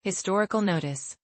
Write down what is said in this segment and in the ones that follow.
Historical Notice.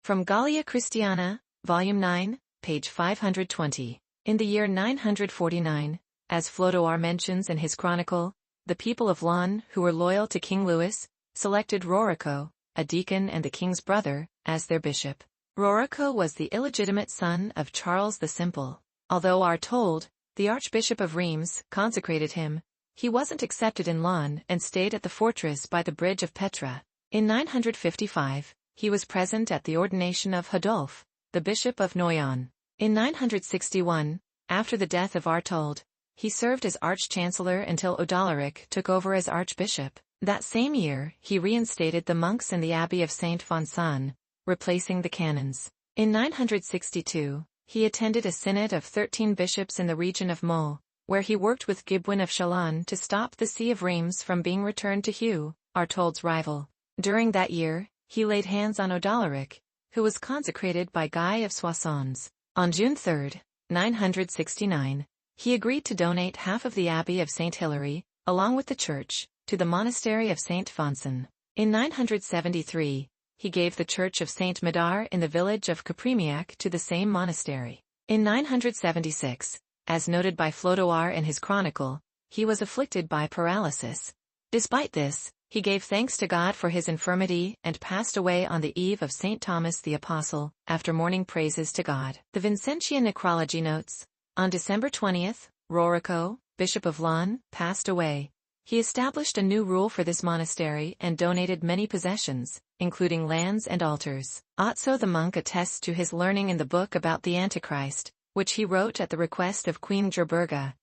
From Gallia Christiana, Volume 9, page 520. In the year 949, as Fleury mentions in his chronicle, the people of Laon, who were loyal to King Louis, selected Rorico, a deacon and the king's brother, as their bishop. Rorico was the illegitimate son of Charles the Simple. Although are told, the Archbishop of Reims consecrated him, he wasn't accepted in Laon and stayed at the fortress by the bridge of Petra. In 955, he was present at the ordination of Adolphe, the Bishop of Noyon. In 961, after the death of Artaud, he served as Arch-Chancellor until Odalaric took over as Archbishop. That same year, he reinstated the monks in the Abbey of St. Vincent, replacing the canons. In 962, he attended a synod of 13 bishops in the region of Meaux, where he worked with Gibwin of Chalon to stop the See of Reims from being returned to Hugh, Artaud's rival. During that year, he laid hands on Odalaric, who was consecrated by Guy of Soissons. On June 3, 969, he agreed to donate half of the Abbey of St. Hilary, along with the church, to the monastery of St. Vincent. In 973, he gave the church of St. Médard in the village of Caprimiac to the same monastery. In 976, as noted by Fleury in his chronicle, he was afflicted by paralysis. Despite this, he gave thanks to God for his infirmity and passed away on the eve of St. Thomas the Apostle, after morning praises to God. The Vincentian Necrology notes, on December 20, Rorico, Bishop of Laon, passed away. He established a new rule for this monastery and donated many possessions, including lands and altars. Otso the monk attests to his learning in the book about the Antichrist, which he wrote at the request of Queen Gerberga.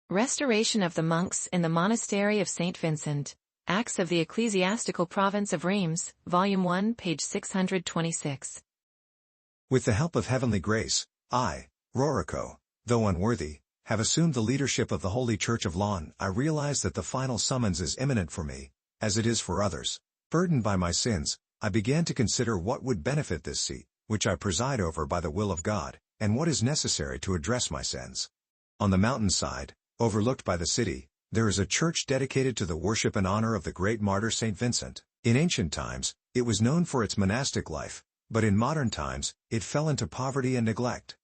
Restoration of the monks in the monastery of St. Vincent. Acts of the Ecclesiastical Province of Reims, Volume 1, page 626. With the help of heavenly grace, I, Rorico, though unworthy, have assumed the leadership of the Holy Church of Laon. I realize that the final summons is imminent for me, as it is for others. Burdened by my sins, I began to consider what would benefit this seat, which I preside over by the will of God, and what is necessary to address my sins. On the mountainside, overlooked by the city, there is a church dedicated to the worship and honor of the great martyr Saint Vincent. In ancient times, it was known for its monastic life, but in modern times, it fell into poverty and neglect.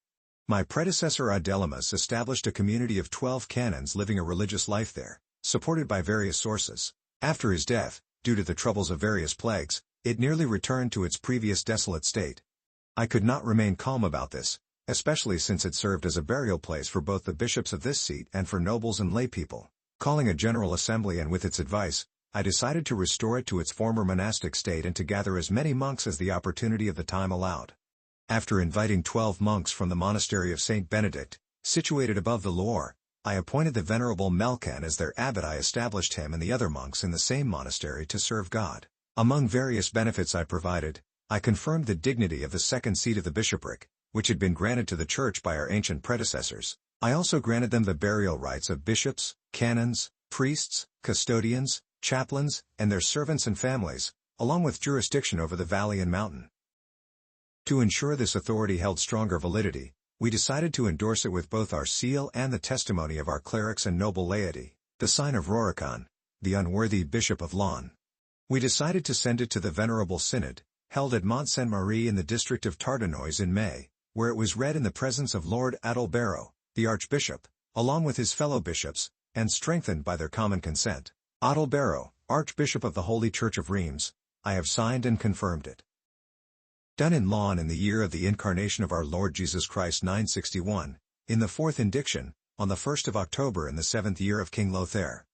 My predecessor Adelimus established a community of 12 canons living a religious life there, supported by various sources. After his death, due to the troubles of various plagues, it nearly returned to its previous desolate state. I could not remain calm about this, especially since it served as a burial place for both the bishops of this seat and for nobles and laypeople. Calling a general assembly and with its advice, I decided to restore it to its former monastic state and to gather as many monks as the opportunity of the time allowed. After inviting 12 monks from the monastery of Saint Benedict, situated above the Loire, I appointed the Venerable Melcan as their abbot. I established him and the other monks in the same monastery to serve God. Among various benefits I provided, I confirmed the dignity of the second seat of the bishopric, which had been granted to the church by our ancient predecessors. I also granted them the burial rights of bishops, canons, priests, custodians, chaplains, and their servants and families, along with jurisdiction over the valley and mountain. To ensure this authority held stronger validity, we decided to endorse it with both our seal and the testimony of our clerics and noble laity, the sign of Roricon, the unworthy Bishop of Laon. We decided to send it to the Venerable Synod, held at Mont Sainte-Marie in the district of Tardenois in May, where it was read in the presence of Lord Adalbero, the Archbishop, along with his fellow bishops, and strengthened by their common consent. Adalbero, Archbishop of the Holy Church of Reims, I have signed and confirmed it. Done in Laon in the year of the Incarnation of our Lord Jesus Christ 961, in the 4th indiction, on the 1st of October in the 7th year of King Lothair.